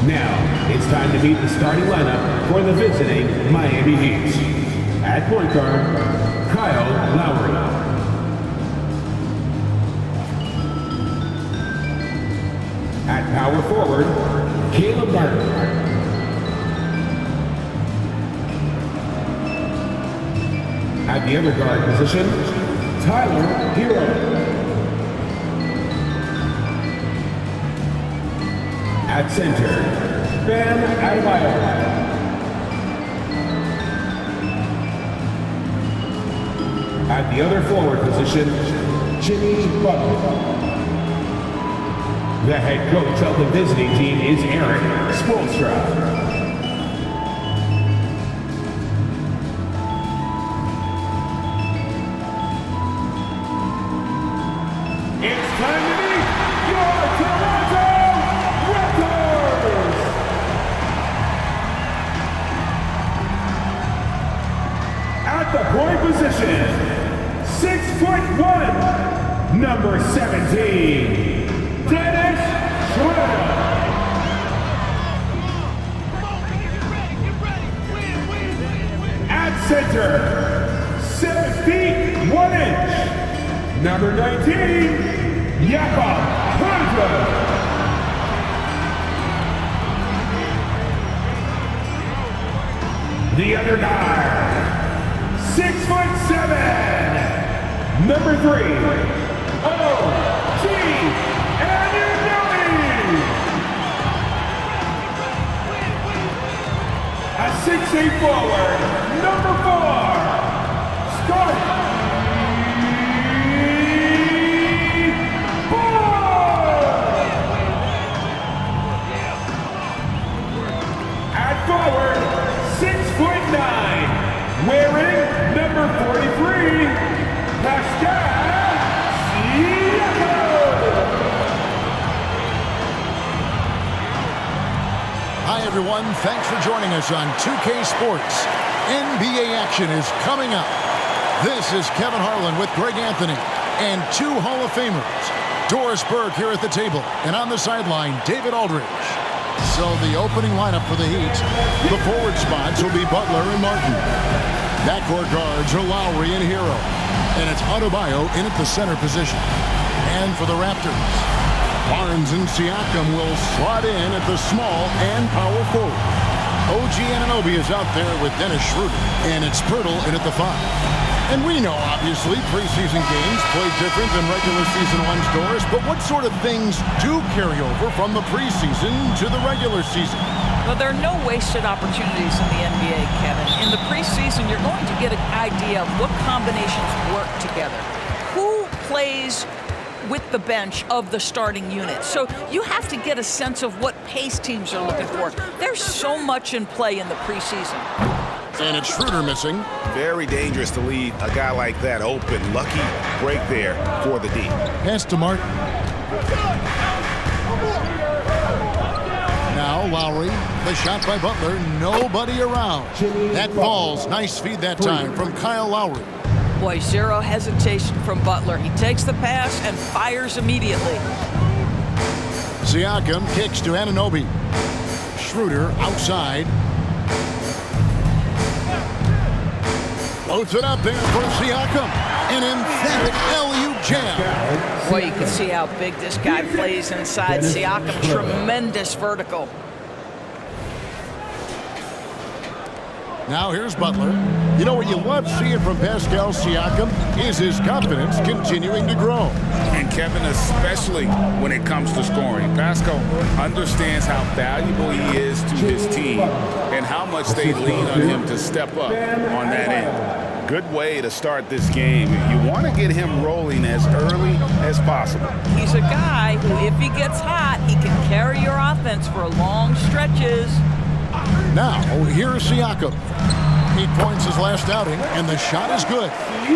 Now, it's time to meet the starting lineup for the visiting Miami Heat. At point guard, Kyle Lowry. At power forward, Caleb Martin. At the other guard position, Tyler Hero. At center, Bam Adebayo. At the other forward position, Jimmy Butler. The head coach of the visiting team is Eric Spoelstra. The point position, 6'1", number 17, Dennis Schroeder. At center, 7 feet 1 inch, number 19, Jakob Poeltl. The other guy, 6'7", number 3, GEN.GAMING. A 6'8" forward, number 4, Scott Boyd. At forward, 6'9", wearing number 43, Pascal Siakam. Hi everyone, thanks for joining us on 2K Sports. NBA action is coming up. This is Kevin Harlan with Greg Anthony and 2 Hall of Famers. Doris Burke here at the table, and on the sideline, David Aldridge. So the opening lineup for the Heat, the forward spots will be Butler and Martin. Backcourt guards are Lowry and Hero. And it's Adebayo in at the center position. And for the Raptors, Barnes and Siakam will slot in at the small and power forward. OG Anunoby is out there with Dennis Schroeder. And it's Poeltl in at the 5. And we know, obviously, preseason games play different than regular season ones, Doris. But what sort of things do carry over from the preseason to the regular season? Well, there are no wasted opportunities in the NBA, Kevin. In the preseason, you're going to get an idea of what combinations work together. Who plays with the bench of the starting unit? So you have to get a sense of what pace teams are looking for. There's so much in play in the preseason. And it's Schroeder missing. Very dangerous to leave a guy like that open. Lucky break there for the D. Pass to Martin. Now Lowry, the shot by Butler, nobody around. That falls, nice feed that time from Kyle Lowry. Boy, zero hesitation from Butler. He takes the pass and fires immediately. Siakam kicks to Anunoby. Schroeder outside. Floats it up there for Siakam. An emphatic LU jam. Boy, you can see how big this guy plays inside. Siakam, tremendous vertical. Now here's Butler. You know what you love seeing from Pascal Siakam is his confidence continuing to grow. And Kevin, especially when it comes to scoring. Pascal understands how valuable he is to his team and how much they lean on him to step up on that end. Good way to start this game. You want to get him rolling as early as possible. He's a guy who, if he gets hot, he can carry your offense for long stretches. Now, here's Siakam. He points his last outing, and the shot is good.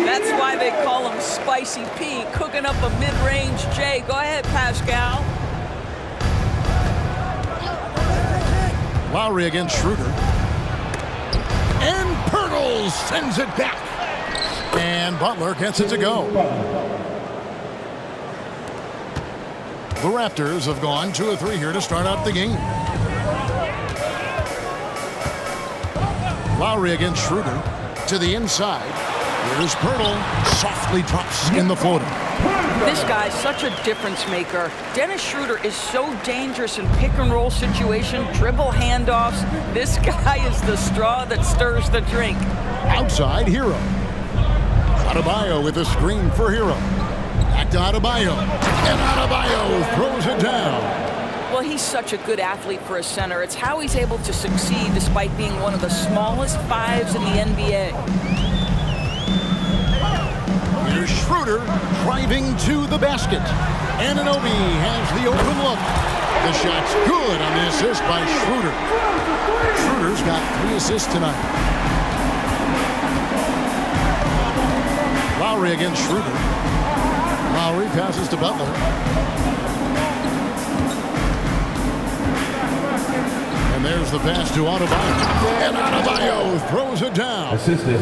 That's why they call him Spicy P, cooking up a mid-range J. Go ahead, Pascal. Lowry against Schroeder. And Poeltl sends it back. And Butler gets it to go. The Raptors have gone 2 of 3 here to start out the game. Lowry against Schroeder to the inside. Here's Pirtle. Softly drops in the floater. This guy's such a difference maker. Dennis Schroeder is so dangerous in pick and roll situation, dribble handoffs. This guy is the straw that stirs the drink. Outside, Hero. Adebayo with a screen for Hero. Back to Adebayo. And Adebayo throws it down. Well, he's such a good athlete for a center. It's how he's able to succeed despite being one of the smallest fives in the NBA. Here's Schroeder driving to the basket. Anunoby has the open look. The shot's good on the assist by Schroeder. Schroeder's got 3 assists tonight. Lowry against Schroeder. Lowry passes to Butler. And there's the pass to Adebayo. And Adebayo throws it down. Assisted.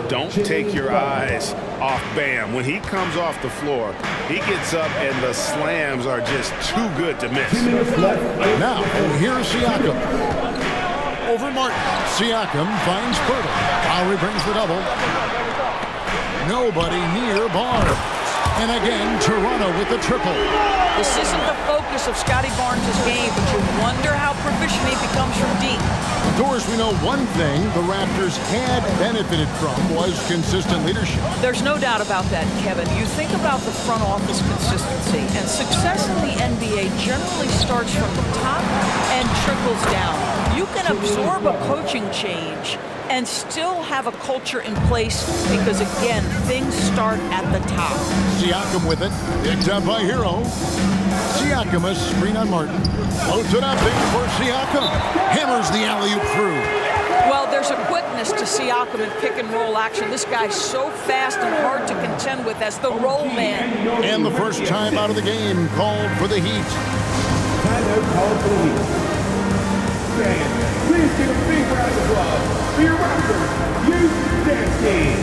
Don't take your eyes off Bam. When he comes off the floor, he gets up and the slams are just too good to miss. 2 minutes left. Now, here's Siakam. Over Martin. Siakam finds Pirtle. Lowry brings the double. Nobody near Barnes. And again, Toronto with the triple. This isn't the focus of Scotty Barnes' game, but you wonder how proficient he becomes from deep. Of course, we know one thing the Raptors had benefited from was consistent leadership. There's no doubt about that, Kevin. You think about the front office consistency, and success in the NBA generally starts from the top and trickles down. You can absorb a coaching change and still have a culture in place because, again, things start at the top. Siakam with it. Picked up by Hero. Siakam a screen on Martin. Floats it up there for Siakam. Hammers the alley-oop through. Well, there's a quickness to Siakam in pick-and-roll action. This guy's so fast and hard to contend with as the roll man. And the first time out of the game called for the Heat. Timeout called for the Heat. Fans, please give a big round of applause for your Raptors Youth Dance Team.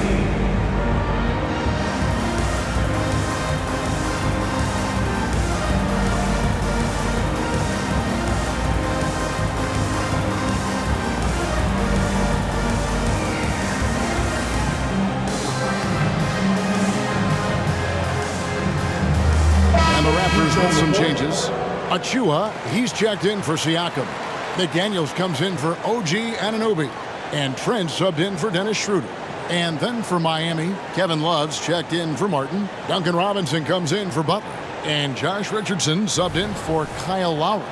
And the Raptors with some changes. Achua, he's checked in for Siakam. McDaniels comes in for OG Anunoby. And Trent subbed in for Dennis Schroeder. And then for Miami, Kevin Love's checked in for Martin. Duncan Robinson comes in for Butler. And Josh Richardson subbed in for Kyle Lowry.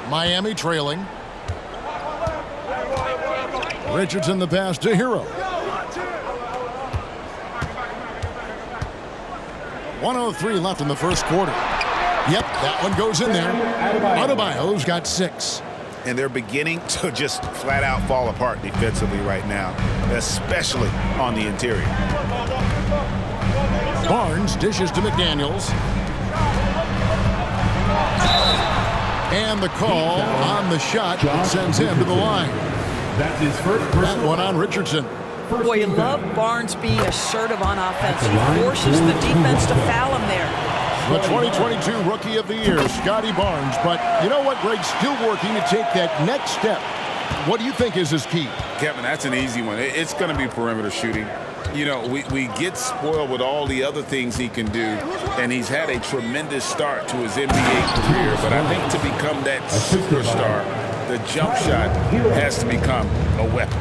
Miami trailing. Richardson the pass to Hero. 1:03 left in the first quarter. Yep, that one goes in there. Adebayo's got 6. And they're beginning to just flat out fall apart defensively right now, especially on the interior. Barnes dishes to McDaniels. And the call on the shot sends him to the line. That's his first That one on Richardson. Boy, you love Barnes being assertive on offense. He forces the defense to foul him there. The 2022 Rookie of the Year, Scotty Barnes. But you know what, Greg? Still working to take that next step. What do you think is his key? Kevin, that's an easy one. It's going to be perimeter shooting. You know, we get spoiled with all the other things he can do, and he's had a tremendous start to his NBA career. But I think to become that superstar, the jump shot has to become a weapon.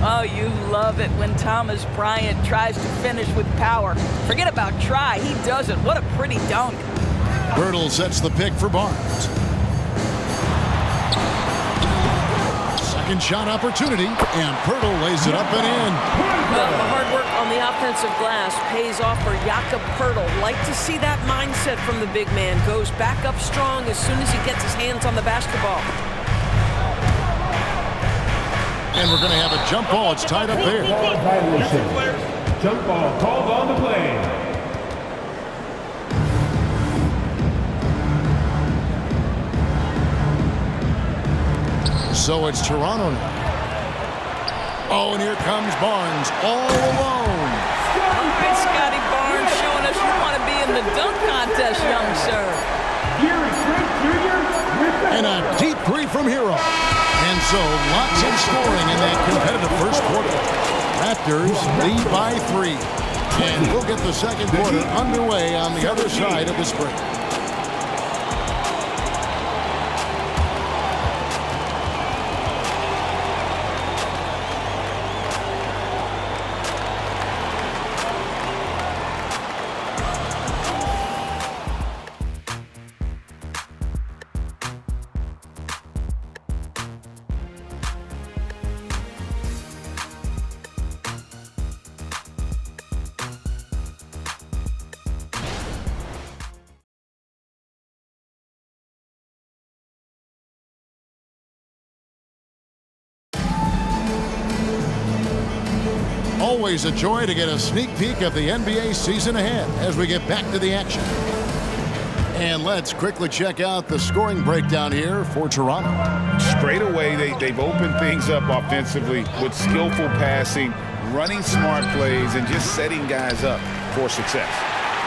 Oh, you love it when Thomas Bryant tries to finish with power. Forget about try, he does it. What a pretty dunk. Pirtle sets the pick for Barnes. Second shot opportunity, and Pirtle lays it up and in. Well, the hard work on the offensive glass pays off for Jakob Pirtle. Like to see that mindset from the big man. Goes back up strong as soon as he gets his hands on the basketball. And we're going to have a jump ball. It's tied up there. Violation. Jump ball called on the play. So it's Toronto now. Oh, and here comes Barnes all alone. All right, Scotty Barnes showing us you want to be in the dunk contest, young sir. Here is Trent Jr. with the And a from Hero. And so lots of scoring in that competitive first quarter. Raptors lead by 3. And we'll get the second quarter underway on the other side of this break. Always a joy to get a sneak peek of the NBA season ahead as we get back to the action. And let's quickly check out the scoring breakdown here for Toronto. Straight away, they've opened things up offensively with skillful passing, running smart plays, and just setting guys up for success.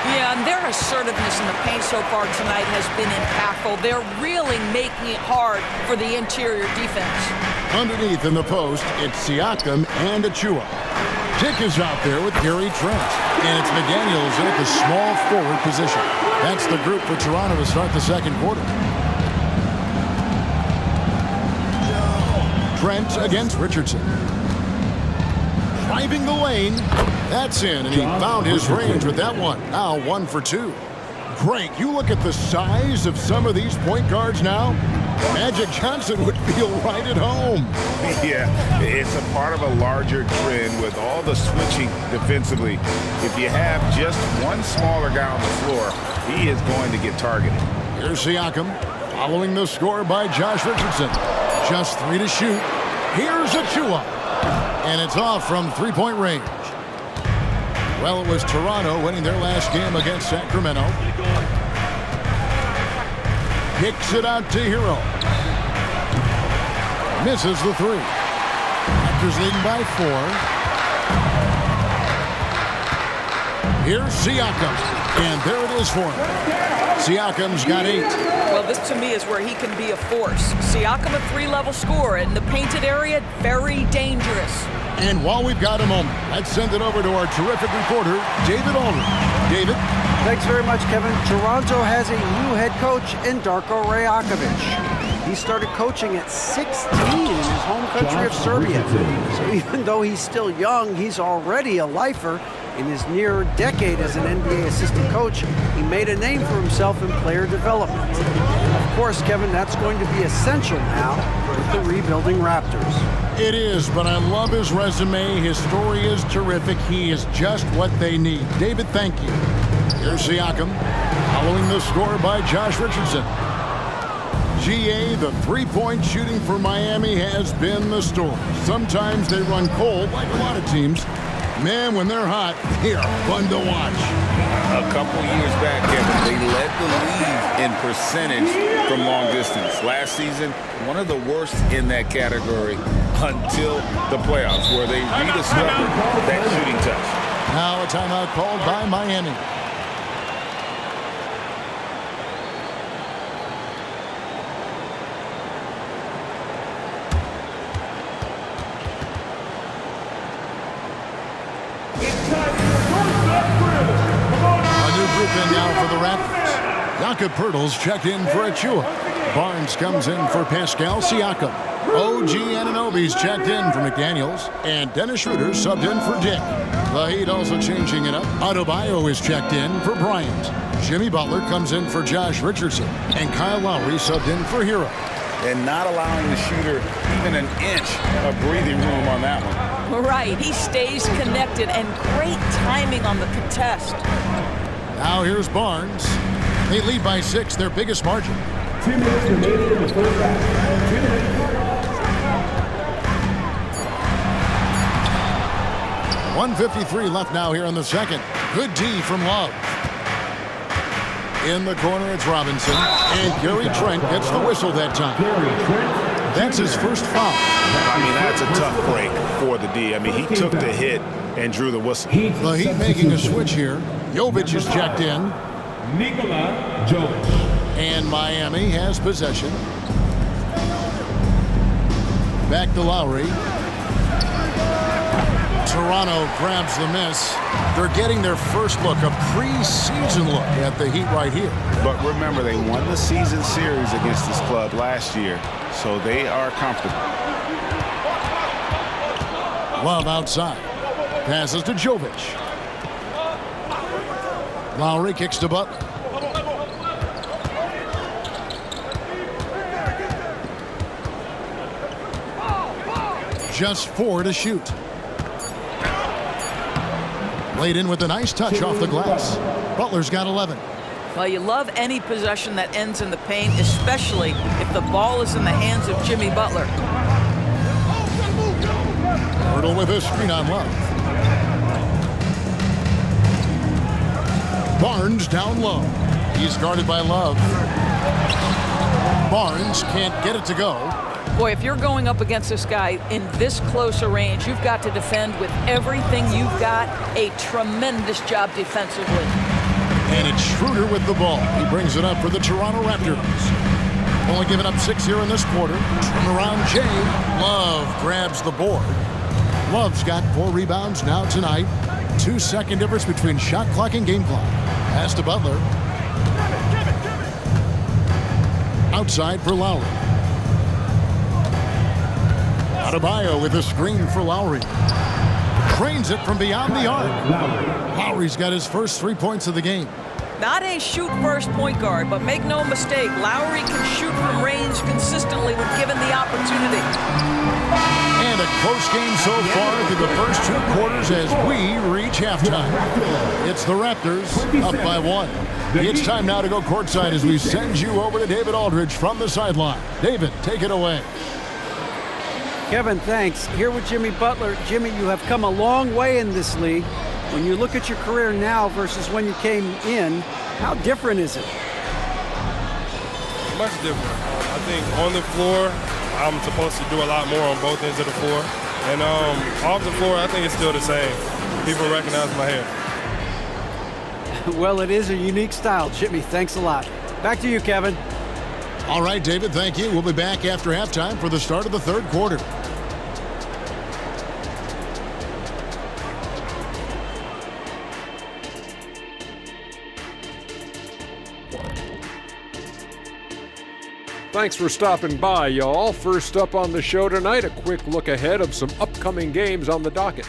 Yeah, and their assertiveness in the paint so far tonight has been impactful. They're really making it hard for the interior defense. Underneath in the post, it's Siakam and Achua. Dick is out there with Gary Trent. And it's McDaniels at the small forward position. That's the group for Toronto to start the second quarter. Trent against Richardson. Driving the lane. That's in, and he found his range with that one. Now 1 for 2. Greg, you look at the size of some of these point guards now. Magic Johnson would feel right at home. Yeah, it's a part of a larger trend with all the switching defensively. If you have just one smaller guy on the floor, he is going to get targeted. Here's Siakam, following the score by Josh Richardson. Just 3 to shoot. Here's Achua. And it's off from three-point range. Well, it was Toronto winning their last game against Sacramento. Kicks it out to Hero. Misses the 3. Raptors leading by 4. Here's Siakam. And there it is for him. Siakam's got 8. Well, this to me is where he can be a force. Siakam, a 3-level scorer in the painted area, very dangerous. And while we've got a moment, let's send it over to our terrific reporter, David Aldridge. David? Thanks very much, Kevin. Toronto has a new head coach in Darko Rajakovic. He started coaching at 16 in his home country of Serbia. So even though he's still young, he's already a lifer. In his near decade as an NBA assistant coach, he made a name for himself in player development. Of course, Kevin, that's going to be essential now with the rebuilding Raptors. It is, but I love his resume. His story is terrific. He is just what they need. David, thank you. Here's Siakam, following the score by Josh Richardson. GA, the three-point shooting for Miami has been the story. Sometimes they run cold, like a lot of teams. Man, when they're hot, they are fun to watch. A couple years back, Kevin, they led the league in percentage from long distance. Last season, one of the worst in that category until the playoffs, where they rediscovered that shooting touch. Now a timeout called by Miami. In now for the Raptors. Jakob Poeltl's checked in for Achua. Barnes comes in for Pascal Siakam. OG Anunoby's checked in for McDaniels. And Dennis Schroeder subbed in for Dick. The Heat also changing it up. Adebayo is checked in for Bryant. Jimmy Butler comes in for Josh Richardson. And Kyle Lowry subbed in for Hero. And not allowing the shooter even an inch of breathing room on that one. Right, he stays connected, and great timing on the contest. Now here's Barnes. They lead by 6, their biggest margin. 2 minutes remaining in the first half. 1:53 left now here in the second. Good D from Love. In the corner, it's Robinson. And Gary Trent gets the whistle that time. That's his first foul. I mean, that's a tough break for the D. I mean, he took the hit and drew the whistle. The Heat making a switch here. Jovic is checked in. Nikola Jovic. And Miami has possession. Back to Lowry. Toronto grabs the miss. They're getting their first look, a preseason look at the Heat right here. But remember, they won the season series against this club last year, so they are comfortable. Love outside. Passes to Jovic. Lowry kicks to Butler. Just 4 to shoot. Laid in with a nice touch off the glass. Butler's got 11. Well, you love any possession that ends in the paint, especially if the ball is in the hands of Jimmy Butler. Hurdle with a screen on Love. Barnes down low. He's guarded by Love. Barnes can't get it to go. Boy, if you're going up against this guy in this close a range, you've got to defend with everything you've got. A tremendous job defensively. And it's Schroeder with the ball. He brings it up for the Toronto Raptors. Only giving up 6 here in this quarter. Turn around Jay. Love grabs the board. Love's got 4 rebounds now tonight. 2-second difference between shot clock and game clock. Pass to Butler. Outside for Lowry. Adebayo with a screen for Lowry. Cranes it from beyond the arc. Lowry's got his first 3 points of the game. Not a shoot-first point guard, but make no mistake, Lowry can shoot from range consistently when given the opportunity. And a close game so far through the first 2 quarters as we reach halftime. It's the Raptors up by 1. It's time now to go courtside as we send you over to David Aldridge from the sideline. David, take it away. Kevin, thanks. Here with Jimmy Butler. Jimmy, you have come a long way in this league. When you look at your career now versus when you came in, how different is it? Much different. I think on the floor, I'm supposed to do a lot more on both ends of the floor. And off the floor, I think it's still the same. People recognize my hair. Well, it is a unique style. Jimmy, thanks a lot. Back to you, Kevin. All right, David, thank you. We'll be back after halftime for the start of the third quarter. Thanks for stopping by, y'all. First up on the show tonight, a quick look ahead of some upcoming games on the docket.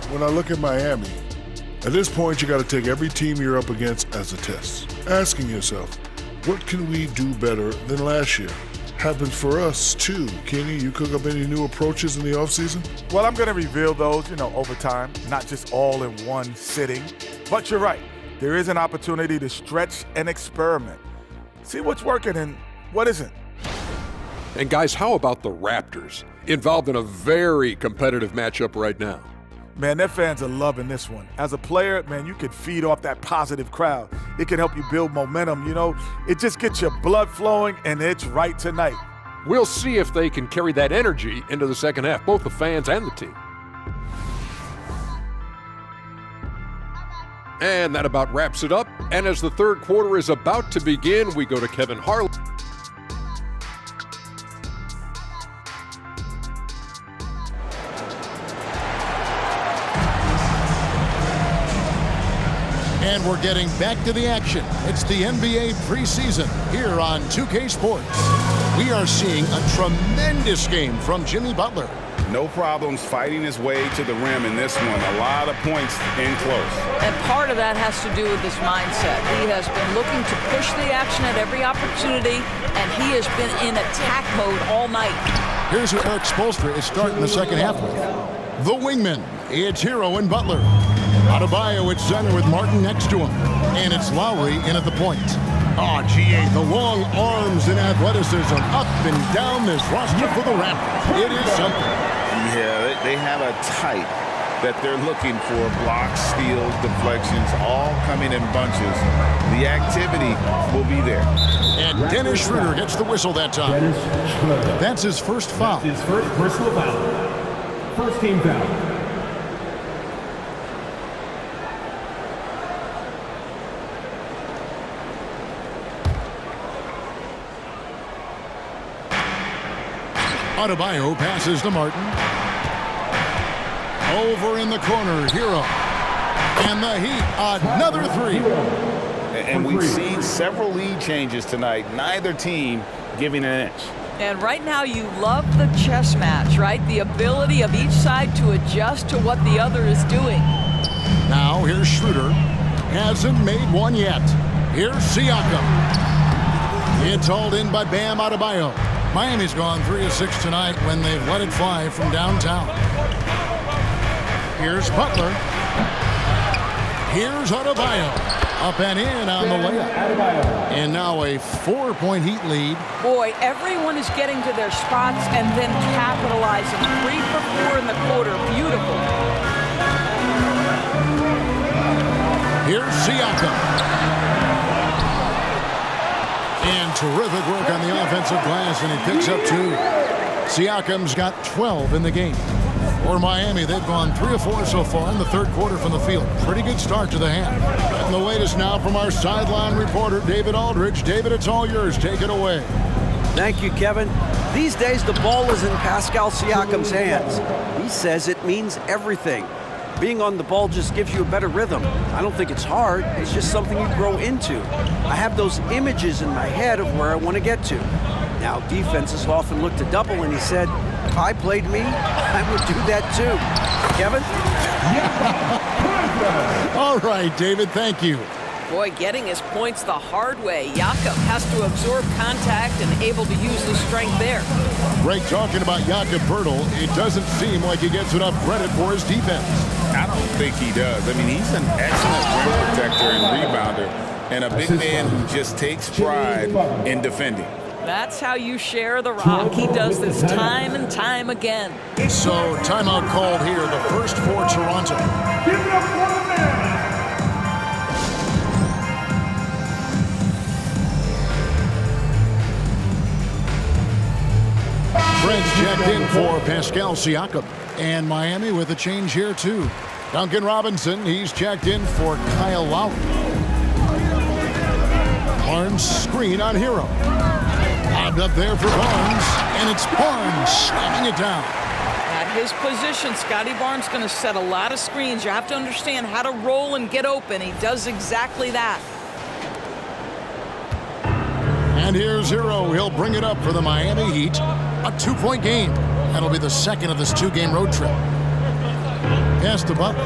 When I look at Miami, at this point you got to take every team you're up against as a test. Asking yourself, what can we do better than last year? Happens for us too. Kenny, you cook up any new approaches in the offseason? Well, I'm going to reveal those, over time, not just all in one sitting. But you're right. There is an opportunity to stretch and experiment. See what's working and what isn't. And guys, how about the Raptors? Involved in a very competitive matchup right now. Man, their fans are loving this one. As a player, man, you can feed off that positive crowd. It can help you build momentum, It just gets your blood flowing, and it's right tonight. We'll see if they can carry that energy into the second half, both the fans and the team. And that about wraps it up. And as the third quarter is about to begin, we go to Kevin Harlan. And we're getting back to the action. It's the NBA preseason here on 2K Sports. We are seeing a tremendous game from Jimmy Butler. No problems fighting his way to the rim in this one. A lot of points in close. And part of that has to do with his mindset. He has been looking to push the action at every opportunity, and he has been in attack mode all night. Here's who Eric Spoelstra is starting the second half with. The wingman, it's Hero and Butler. Adebayo at center with Martin next to him. And it's Lowry in at the point. GA, the long arms and athleticism up and down this roster for the Raptors. It is something. Yeah, they have a type that they're looking for. Blocks, steals, deflections, all coming in bunches. The activity will be there. And Dennis Schroeder gets the whistle that time. That's his first foul. His first personal foul. First team foul. Adebayo passes to Martin. Over in the corner, Hero. And the Heat, another three. And we've seen several lead changes tonight. Neither team giving an inch. And right now you love the chess match, right? The ability of each side to adjust to what the other is doing. Now here's Schroeder. Hasn't made one yet. Here's Siakam. It's hauled in by Bam Adebayo. Miami's gone 3 of 6 tonight when they've let it fly from downtown. Here's Butler. Here's Adebayo. Up and in on the layup. And now a 4-point Heat lead. Boy, everyone is getting to their spots and then capitalizing. 3 for 4 in the quarter. Beautiful. Here's Siakam. And terrific work on the offensive glass, and he picks up 2. Siakam's got 12 in the game. For Miami, they've gone 3 of 4 so far in the third quarter from the field. Pretty good start to the half. And the latest now from our sideline reporter, David Aldridge. David, it's all yours. Take it away. Thank you, Kevin. These days, the ball is in Pascal Siakam's hands. He says it means everything. Being on the ball just gives you a better rhythm. I don't think it's hard. It's just something you grow into. I have those images in my head of where I want to get to. Now, defenses often look to double, and he said, if I played me, I would do that too. Kevin? All right, David, thank you. Boy, getting his points the hard way. Jakob has to absorb contact and able to use the strength there. Greg, talking about Jakob Poeltl, it doesn't seem like he gets enough credit for his defense. I don't think he does. I mean, he's an excellent rim protector and rebounder, and a big man who just takes pride in defending. That's how you share the rock. He does this time and time again. So, timeout called here, the first for Toronto. Give it up for the man. Fred's checked in for Pascal Siakam. And Miami with a change here, too. Duncan Robinson, he's checked in for Kyle Lowry. Barnes screen on Hero. Lobbed up there for Barnes, and it's Barnes slamming it down. At his position, Scotty Barnes going to set a lot of screens. You have to understand how to roll and get open. He does exactly that. And here's Hero. He'll bring it up for the Miami Heat. A 2-point game. That'll be the second of this 2-game road trip. Pass to Butler.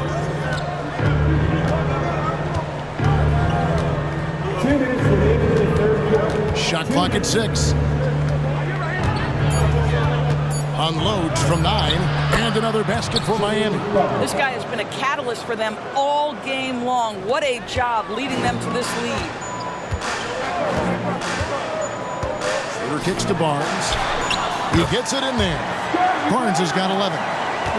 2 minutes remaining in the third quarter. Shot clock at 6. Unloads from 9. And another basket for Miami. This guy has been a catalyst for them all game long. What a job leading them to this lead. Schroeder kicks to Barnes. He gets it in there. Barnes has got 11.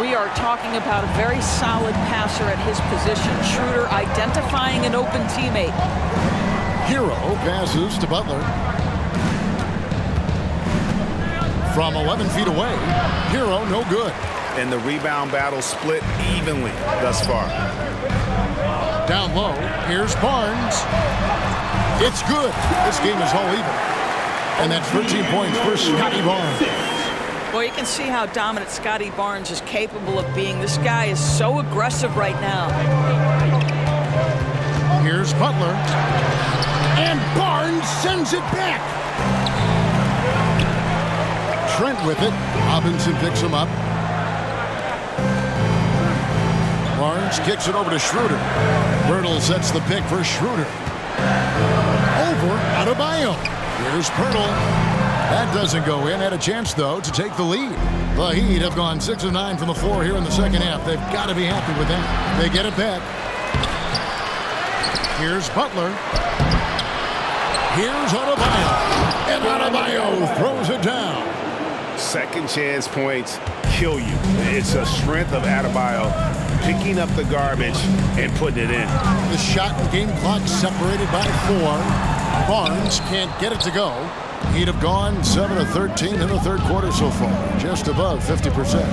We are talking about a very solid passer at his position. Schroeder identifying an open teammate. Hero passes to Butler. From 11 feet away, Hero no good. And the rebound battle split evenly thus far. Down low, here's Barnes. It's good. This game is all even. And that's 13 points for Scotty Barnes. Well, you can see how dominant Scotty Barnes is capable of being. This guy is so aggressive right now. Here's Butler. And Barnes sends it back. Trent with it. Robinson picks him up. Barnes kicks it over to Schroeder. Poeltl sets the pick for Schroeder. Over Adebayo. Here's Poeltl. That doesn't go in. Had a chance, though, to take the lead. The Heat have gone 6 of 9 from the floor here in the second half. They've got to be happy with that. They get it back. Here's Butler. Here's Adebayo. And Adebayo throws it down. Second chance points kill you. It's a strength of Adebayo picking up the garbage and putting it in. The shot and game clock separated by 4. Barnes can't get it to go. He'd have gone 7 of 13 in the third quarter so far, just above 50%.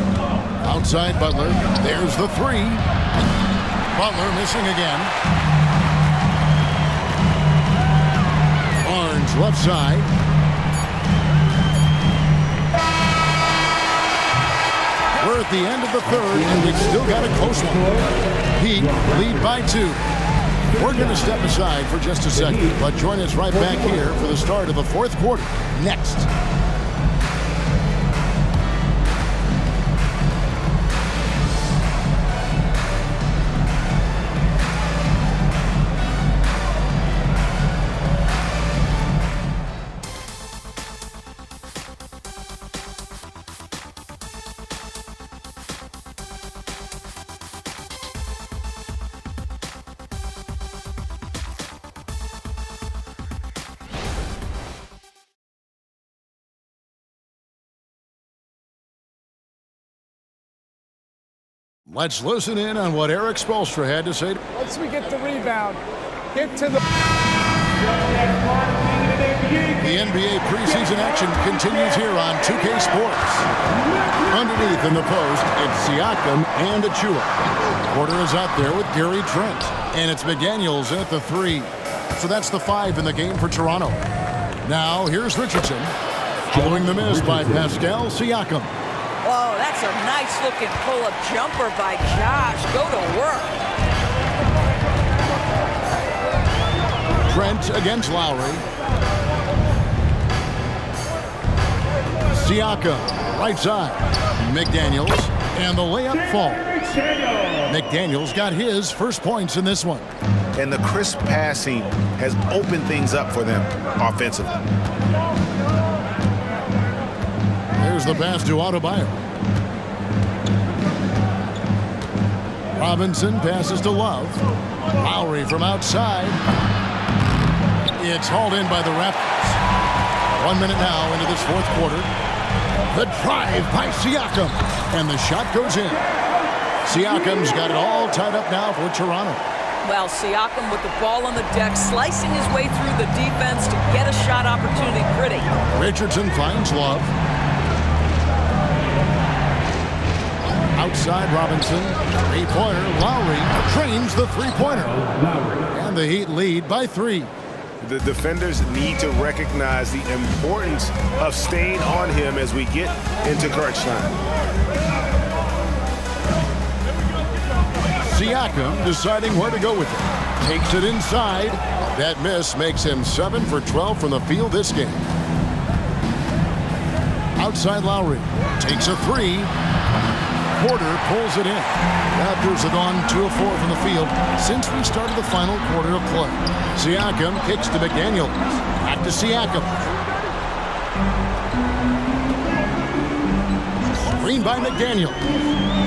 Outside Butler, there's the 3. Butler missing again. Barnes left side. at the end of the third, and they've still got a close one. Heat lead by 2. We're going to step aside for just a second, but join us right back here for the start of the fourth quarter next. Let's listen in on what Eric Spoelstra had to say. Once we get the rebound, get to the... The NBA preseason action continues here on 2K Sports. Underneath in the post, it's Siakam and Achua. Porter is out there with Gary Trent. And it's McDaniels in at the 3. So that's the 5 in the game for Toronto. Now, here's Richardson. Following the miss by Pascal Siakam. Oh, that's a nice-looking pull-up jumper by Josh. Go to work. Trent against Lowry. Siakam, right side. McDaniels, and the layup falls. McDaniels got his first points in this one. And the crisp passing has opened things up for them offensively. There's the pass to Adebayo. Robinson passes to Love. Lowry from outside. It's hauled in by the Raptors. 1 minute now into this fourth quarter. The drive by Siakam. And the shot goes in. Siakam's got it all tied up now for Toronto. Well, Siakam with the ball on the deck, slicing his way through the defense to get a shot opportunity. Pretty. Richardson finds Love. Outside Robinson. Three-pointer. Lowry trains the three-pointer. And the Heat lead by 3. The defenders need to recognize the importance of staying on him as we get into crunch time. Siakam deciding where to go with it. Takes it inside. That miss makes him 7 for 12 from the field this game. Outside Lowry. Takes a 3. Porter pulls it in. Raptors have gone 2 of 4 from the field since we started the final quarter of play. Siakam kicks to McDaniels. Back to Siakam. Screen by McDaniels.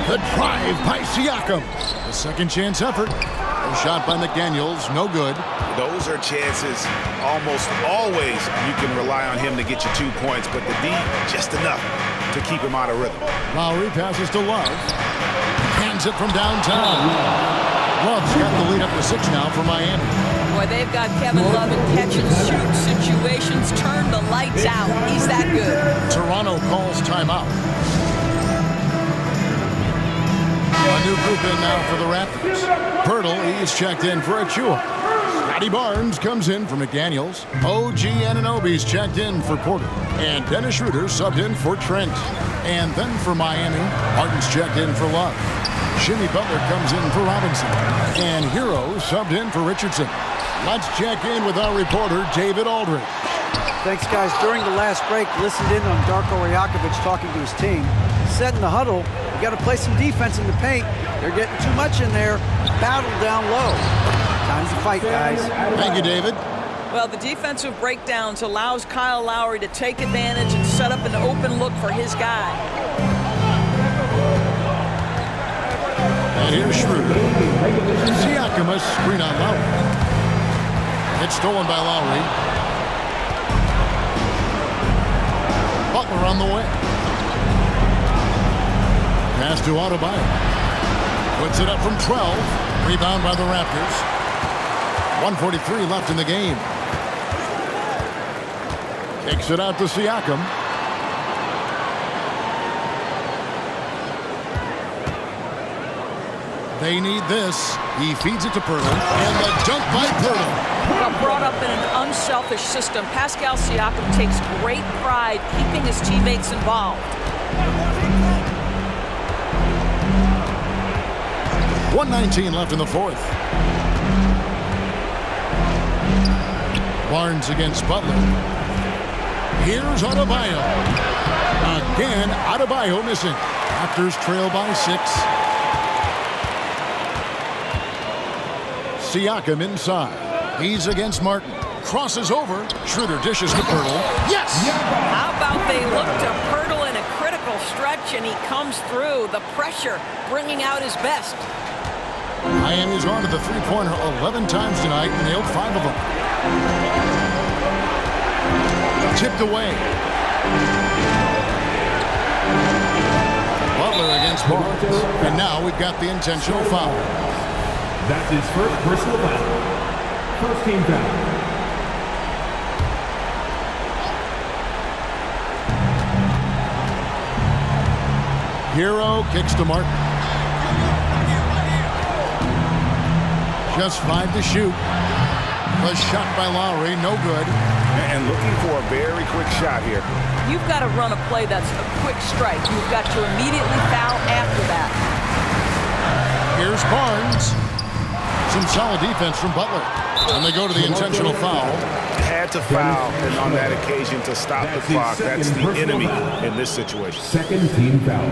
The drive by Siakam. The second chance effort. A shot by McDaniels, no good. Those are chances almost always you can rely on him to get you 2 points, but the D, just enough to keep him out of rhythm. Lowry passes to Love. Hands it from downtown. Love's got the lead up to 6 now for Miami. Boy, they've got Kevin Love in catch-and-shoot situations. Turn the lights out. He's that good. Toronto calls timeout. A new group in now for the Raptors. Pirtle, he's checked in for Achua. Scotty Barnes comes in for McDaniels. OG Anunoby's checked in for Porter. And Dennis Schroeder subbed in for Trent. And then for Miami, Martin's checked in for Love. Jimmy Butler comes in for Robinson. And Hero subbed in for Richardson. Let's check in with our reporter, David Aldridge. Thanks, guys. During the last break, listened in on Darko Rajakovic talking to his team. Said in the huddle, you got to play some defense in the paint. They're getting too much in there. Battle down low. Time to fight, guys. Thank you, David. Well, the defensive breakdowns allows Kyle Lowry to take advantage and set up an open look for his guy. And here's Schroeder. Siakam a screen on Lowry. It's stolen by Lowry. Butler on the way. Pass to Adebayo. Puts it up from 12. Rebound by the Raptors. 1:43 left in the game. Kicks it out to Siakam. They need this. He feeds it to Pirtle. And the dunk by Pirtle. Well, brought up in an unselfish system, Pascal Siakam takes great pride keeping his teammates involved. 1:19 left in the fourth. Barnes against Butler. Here's Adebayo. Again, Adebayo missing. Raptors trail by 6. Siakam inside. He's against Martin. Crosses over. Schroeder dishes to Pirtle. Yes! How about they look to Pirtle in a critical stretch, and he comes through. The pressure bringing out his best. Miami's on to the three-pointer 11 times tonight and nailed 5 of them. Tipped away. Butler against Barnes. And now we've got the intentional foul. That's his first personal foul. First team foul. Hero kicks to Martin. Just 5 to shoot. A shot by Lowry, no good. And looking for a very quick shot here. You've got to run a play that's a quick strike. You've got to immediately foul after that. Here's Barnes. Some solid defense from Butler. And they go to the intentional foul. Had to foul on that occasion to stop the clock. That's the enemy in this situation. Second team foul.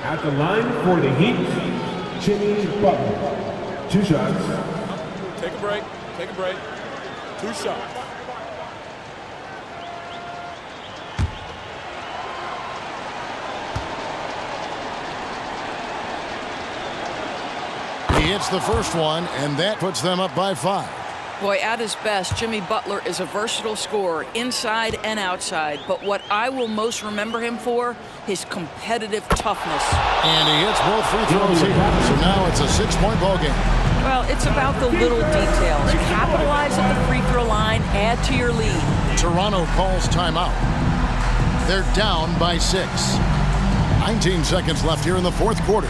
At the line for the Heat, Jimmy Butler. 2 shots. Take a break. Take a break. 2 shots. He hits the first one, and that puts them up by 5. Boy, at his best, Jimmy Butler is a versatile scorer, inside and outside. But what I will most remember him for, his competitive toughness. And he hits both free throws here. So now it's a 6-point ball game. Well, it's about the little details. Capitalize at the free throw line, add to your lead. Toronto calls timeout. They're down by 6. 19 seconds left here in the fourth quarter.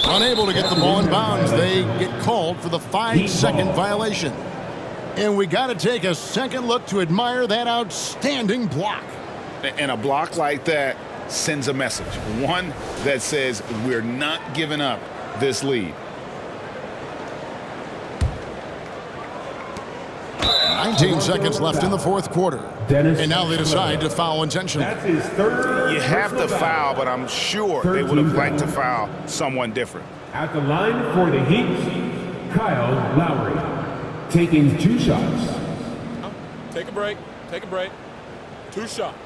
Unable to get the ball in bounds. They get called for the 5-second violation. And we got to take a second look to admire that outstanding block. And a block like that sends a message. One that says we're not giving up this lead. 19 seconds left in the fourth quarter. And now they decide to foul intentionally. That's his third. You have to foul, but I'm sure they would have liked to foul someone different. At the line for the Heat, Kyle Lowry, taking 2 shots. Take a break. Take a break. 2 shots.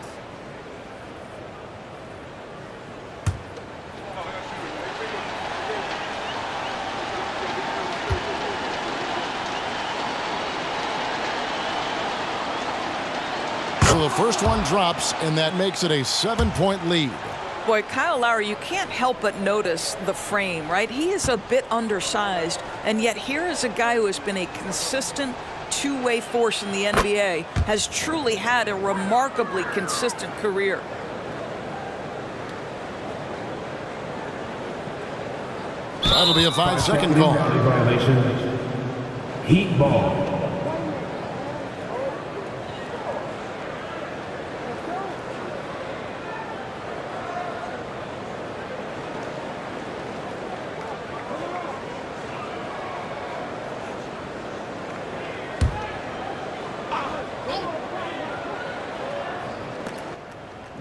So the first one drops, and that makes it a 7-point lead. Boy, Kyle Lowry, you can't help but notice the frame, right? He is a bit undersized, and yet here is a guy who has been a consistent two-way force in the NBA, has truly had a remarkably consistent career. That'll be a 5-second call. Violation. Heat ball.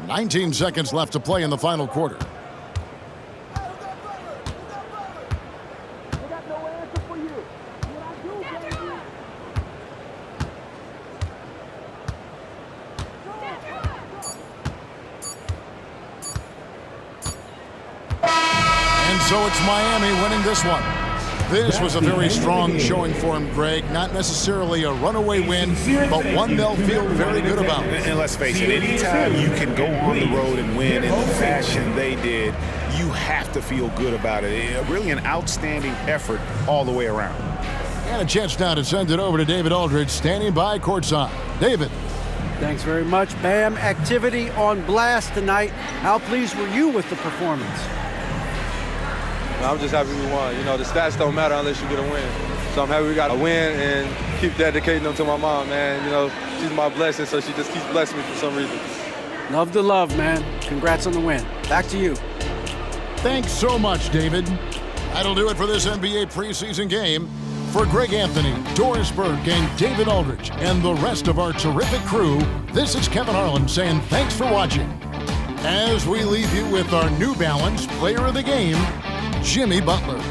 Nineteen seconds left to play in the final quarter. so it's Miami winning this one. This was a very strong showing for him, Greg. Not necessarily a runaway win, but one they'll feel very good about. And let's face it, anytime you can go on the road and win in the fashion they did, you have to feel good about it. Really an outstanding effort all the way around. And a chance now to send it over to David Aldridge, standing by courtside. David. Thanks very much, Bam. Activity on blast tonight. How pleased were you with the performance? I'm just happy we won. You know, the stats don't matter unless you get a win. So I'm happy we got a win and keep dedicating them to my mom, man. You know, she's my blessing, so she just keeps blessing me for some reason. Love the love, man. Congrats on the win. Back to you. Thanks so much, David. That'll do it for this NBA preseason game. For Greg Anthony, Doris Burke, and David Aldridge, and the rest of our terrific crew, this is Kevin Harlan saying thanks for watching. As we leave you with our New Balance Player of the Game, Jimmy Butler.